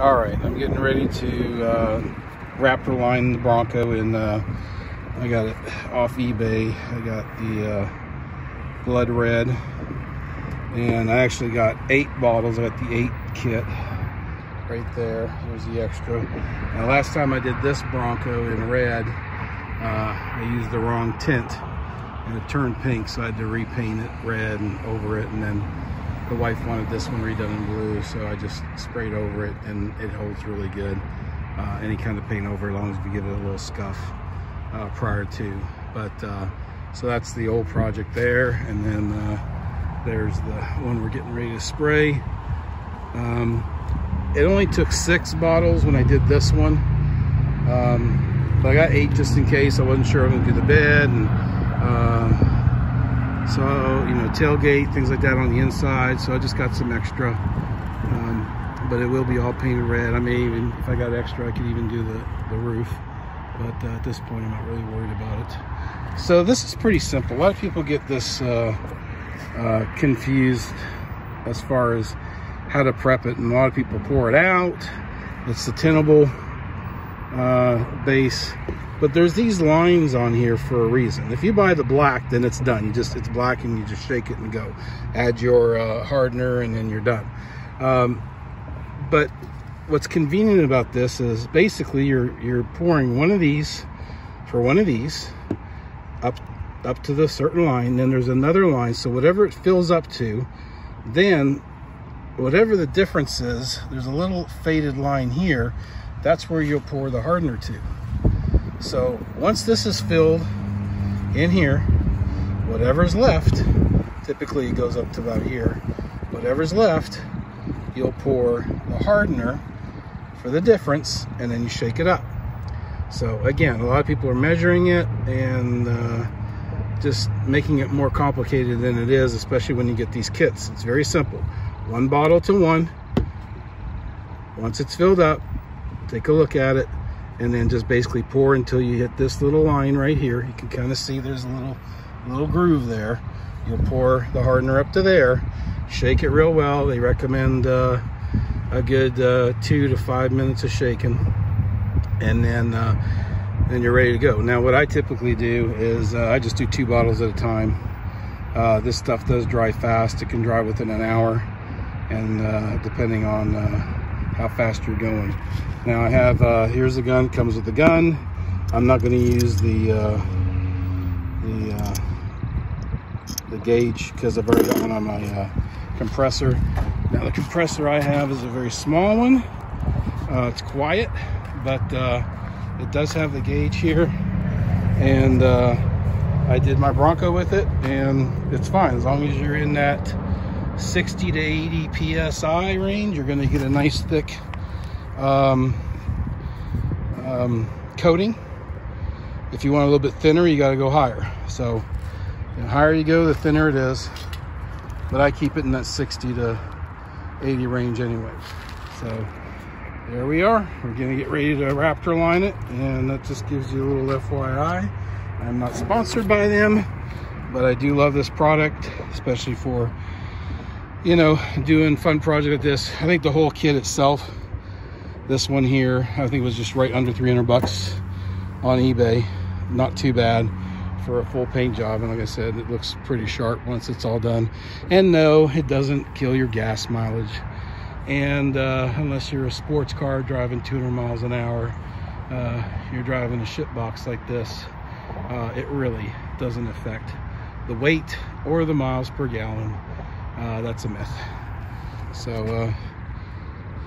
All right, I'm getting ready to Raptor line the Bronco, and I got it off eBay. I got the Blood Red, and I actually got 8 bottles. I got the 8 kit right there. There's the extra. Now, last time I did this Bronco in red, I used the wrong tint, and it turned pink, so I had to repaint it red and over it, and then the wife wanted this one redone in blue, so I just sprayed over it, and it holds really good. Any kind of paint over, as long as we give it a little scuff prior to. But so that's the old project there, and then there's the one we're getting ready to spray. It only took 6 bottles when I did this one, but I got 8 just in case. I wasn't sure I was going to do the bed, and so, you know, tailgate, things like that on the inside. So I just got some extra, but it will be all painted red. I may even, if I got extra, I could even do the roof. But at this point, I'm not really worried about it. So this is pretty simple. A lot of people get this confused as far as how to prep it. And a lot of people pour it out. It's the tintable base. But there's these lines on here for a reason. If you buy the black, then it's done. It's black, and you just shake it and go. Add your hardener, and then you're done. But what's convenient about this is basically you're pouring one of these for one of these up to the certain line. Then there's another line. So whatever it fills up to, then whatever the difference is, there's a little faded line here. That's where you'll pour the hardener to. So once this is filled in here, whatever's left, typically it goes up to about here, whatever's left, you'll pour the hardener for the difference, and then you shake it up. So again, a lot of people are measuring it and just making it more complicated than it is, especially when you get these kits. It's very simple. 1 bottle to 1. Once it's filled up, take a look at it, and then just basically pour until you hit this little line right here. You can kind of see there's a little groove there. You'll pour the hardener up to there, shake it real well. They recommend a good 2 to 5 minutes of shaking, and then you're ready to go. Now, what I typically do is I just do 2 bottles at a time. This stuff does dry fast. It can dry within an hour, and depending on how fast you're going. Now I have, here's the gun, comes with the gun. I'm not going to use the gauge because I've already got one on my compressor. Now the compressor I have is a very small one. It's quiet, but it does have the gauge here. And I did my Bronco with it, and it's fine. As long as you're in that 60 to 80 PSI range, you're going to get a nice thick coating. If you want a little bit thinner, you got to go higher. So the higher you go, the thinner it is. But I keep it in that 60 to 80 range anyway. So there we are. We're going to get ready to Raptor line it, and that just gives you a little FYI. I'm not sponsored by them, but I do love this product, especially for, you know, doing fun project like this. I think the whole kit itself, this one here, I think was just right under 300 bucks on eBay. Not too bad for a full paint job. And like I said, it looks pretty sharp once it's all done. And no, it doesn't kill your gas mileage. And unless you're a sports car driving 200 miles an hour, you're driving a shit box like this, it really doesn't affect the weight or the miles per gallon. That's a myth. So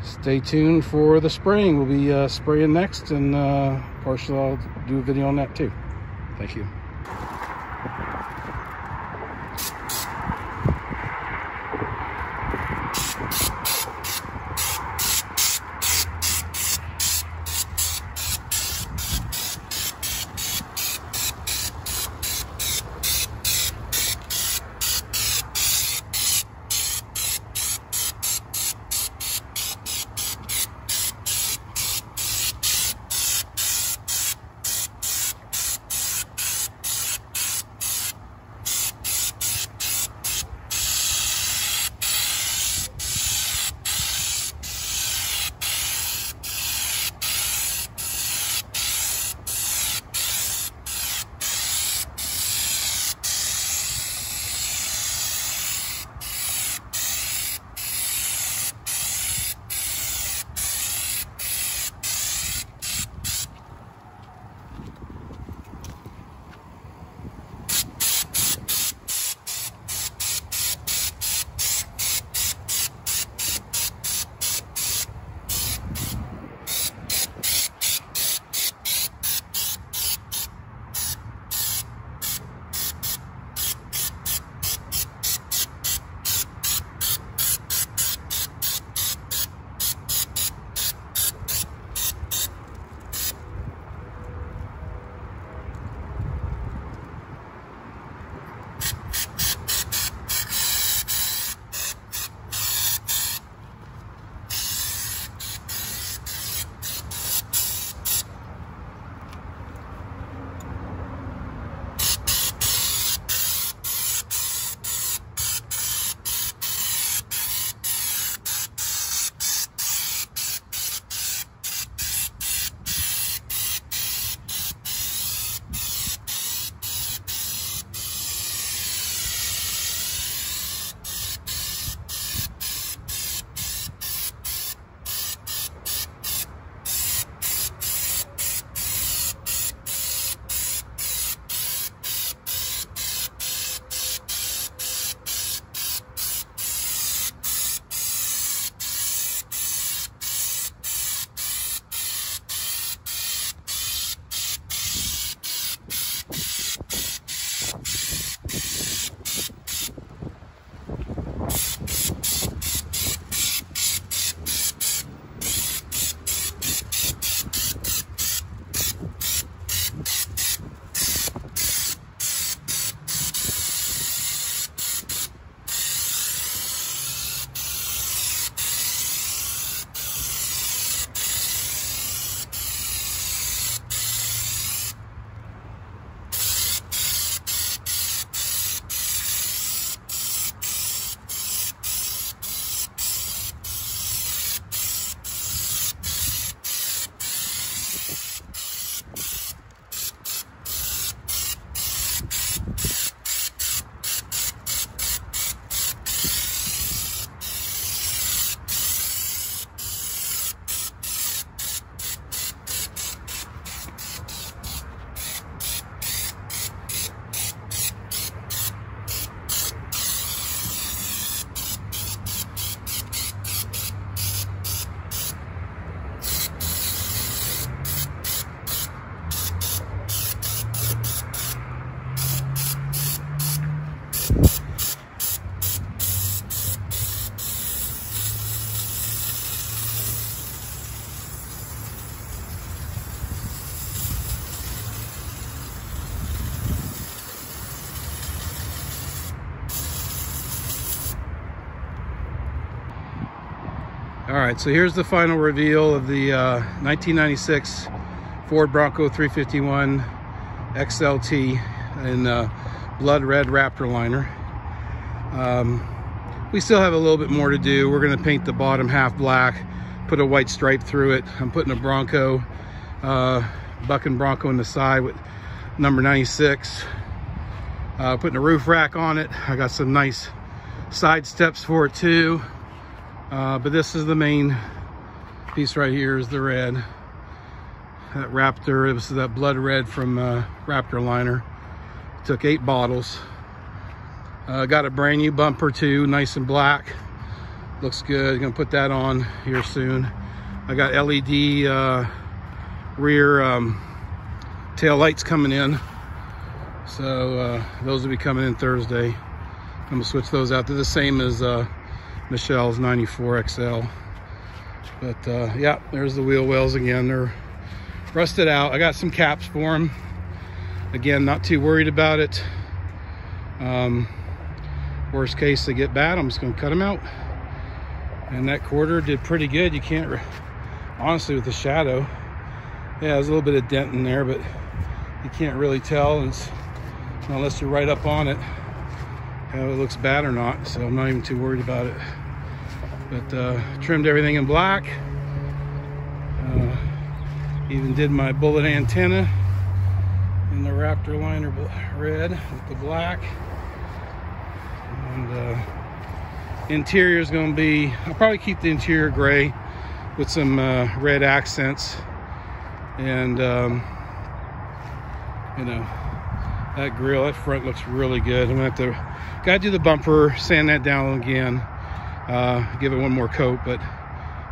stay tuned for the spraying. We'll be spraying next, and partially I'll do a video on that too. Thank you. All right, so here's the final reveal of the 1996 Ford Bronco 351 XLT in Blood Red Raptor Liner. We still have a little bit more to do. We're gonna paint the bottom half black, put a white stripe through it. I'm putting a Bronco, bucking Bronco in the side with number 96. Putting a roof rack on it. I got some nice side steps for it too. But this is the main piece right here is the red. That Raptor, this is that blood red from Raptor Liner. Took 8 bottles. Got a brand new bumper too, nice and black. Looks good. Gonna put that on here soon. I got LED rear tail lights coming in. So those will be coming in Thursday. I'm gonna switch those out. They're the same as Michelle's 94 XL. But yeah, there's the wheel wells again. They're rusted out. I got some caps for them. Again, not too worried about it. Worst case, they get bad, I'm just gonna cut them out. And that quarter did pretty good. You can't, honestly, with the shadow, yeah, there's a little bit of dent in there, but you can't really tell unless you're right up on it how it looks bad or not. So I'm not even too worried about it. But trimmed everything in black. Even did my bullet antenna in the Raptor Liner red with the black. And interior is going to be, I'll probably keep the interior gray with some red accents. And you know, that grill, that front looks really good. I'm gonna have to gotta do the bumper, sand that down again, give it one more coat, but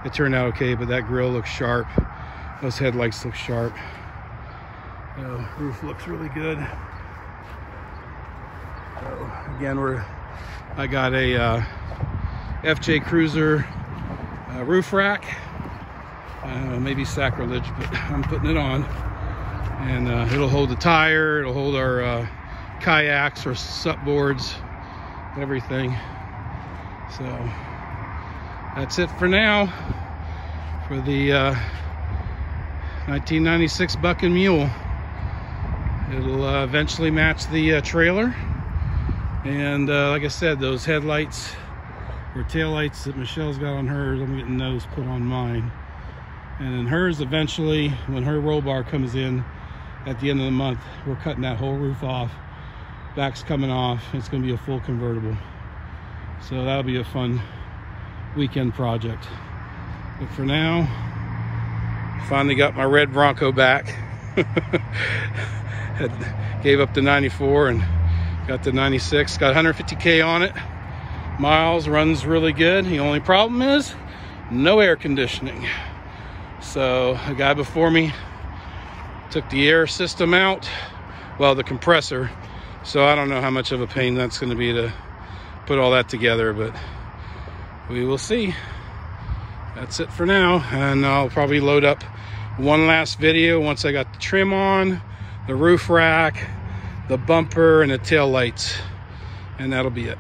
it turned out okay. But that grill looks sharp. Those headlights look sharp. Roof looks really good. So again, I got a FJ Cruiser roof rack. Maybe sacrilege, but I'm putting it on. And it'll hold the tire, it'll hold our kayaks or sup boards, everything. So that's it for now for the 1996 Buck and Mule. It'll eventually match the trailer. And like I said, those headlights or tail lights that Michelle's got on hers, I'm getting those put on mine. And then hers, eventually, when her roll bar comes in at the end of the month, we're cutting that whole roof off. Back's coming off. It's going to be a full convertible. So that'll be a fun weekend project. But for now, finally got my red Bronco back. Gave up the 94 and got the 96. Got 150K on it. Miles, runs really good. The only problem is no air conditioning. So a guy before me took the air system out, well, the compressor. So I don't know how much of a pain that's going to be to put all that together, but we will see. That's it for now, and I'll probably load up one last video once I got the trim on, the roof rack, the bumper, and the tail lights, and that'll be it.